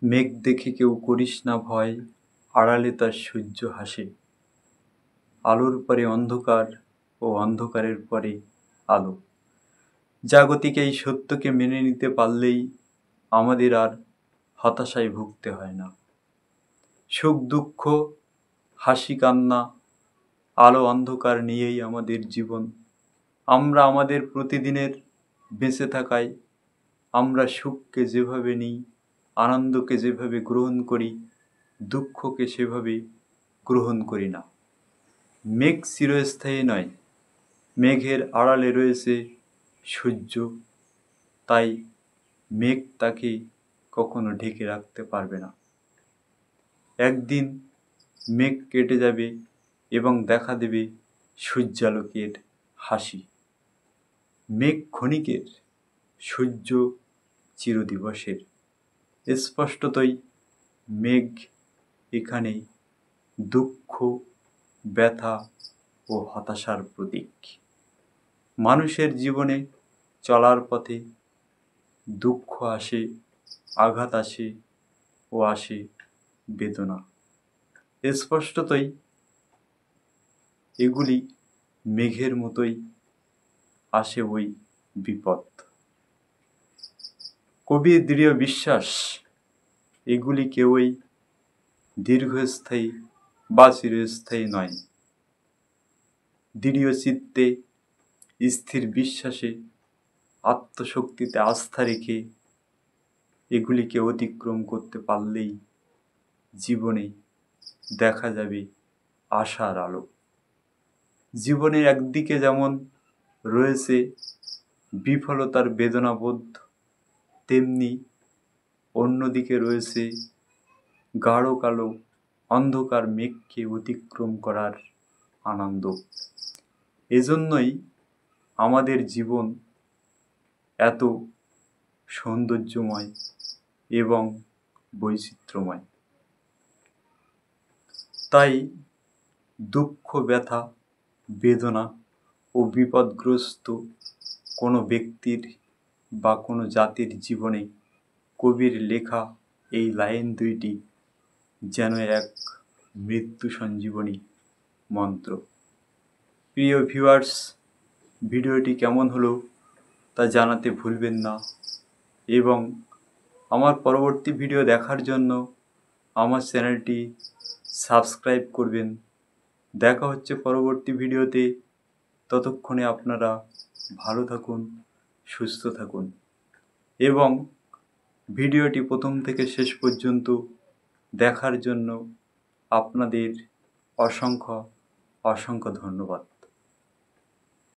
মেঘ দেখে কেউ করিস না ভয়, আড়ালে তার সূর্য হাসে। আলোর পরে অন্ধকার ও অন্ধকারের পরে আলো। জাগতিক এই সত্যকে মেনে নিতে পারলেই আমাদের আর হতাশায় ভুগতে হয় না। সুখ দুঃখ, হাসি কান্না, আলো অন্ধকার নিয়েই আমাদের জীবন। আমরা আমাদের প্রতিদিনের বেঁচে থাকায় আমরা সুখকে যেভাবে নিই, আনন্দকে যেভাবে গ্রহণ করি, দুঃখকে সেভাবে গ্রহণ করি না। মেঘ চিরস্থায়ী নয়, মেঘের আড়ালে রয়েছে সূর্য, তাই মেঘ তাকে কখনো ঢেকে রাখতে পারবে না। একদিন মেঘ কেটে যাবে এবং দেখা দেবে সূর্যালোকের হাসি। মেঘ ক্ষণিকের, সূর্য চিরদিবসের। স্পষ্টতই মেঘ এখানে দুঃখ, ব্যথা ও হতাশার প্রতীক। মানুষের জীবনে চলার পথে দুঃখ আসে, আঘাত আসে ও আসে বেদনা। স্পষ্টতই এগুলি মেঘের মতোই আসে ওই বিপদ। কবির দৃঢ় বিশ্বাস, এগুলি কেউই দীর্ঘস্থায়ী বা চিরস্থায়ী নয়। দৃঢ় চিত্তে, স্থির বিশ্বাসে, আত্মশক্তিতে আস্থা রেখে এগুলিকে অতিক্রম করতে পারলেই জীবনে দেখা যাবে আশার আলো। জীবনের একদিকে যেমন রয়েছে বিফলতার বেদনাবোধ, তেমনি অন্যদিকে রয়েছে গাঢ় কালো অন্ধকার মেঘকে অতিক্রম করার আনন্দ। এজন্যই আমাদের জীবন এত সৌন্দর্যময় এবং বৈচিত্র্যময়। তাই দুঃখ, ব্যথা, বেদনা ও বিপদগ্রস্ত কোনো ব্যক্তির বা কোনো জাতির জীবনে কবির লেখা এই লাইন দুইটি যেন এক মৃত্যু সঞ্জীবনী মন্ত্র। প্রিয় ভিউয়ার্স, ভিডিওটি কেমন হলো তা জানাতে ভুলবেন না এবং আমার পরবর্তী ভিডিও দেখার জন্য আমার চ্যানেলটি সাবস্ক্রাইব করবেন। দেখা হচ্ছে পরবর্তী ভিডিওতে। ততক্ষণে আপনারা ভালো থাকুন, সুস্থ থাকুন এবং ভিডিওটি প্রথম থেকে শেষ পর্যন্ত দেখার জন্য আপনাদের অসংখ্য অসংখ্য ধন্যবাদ।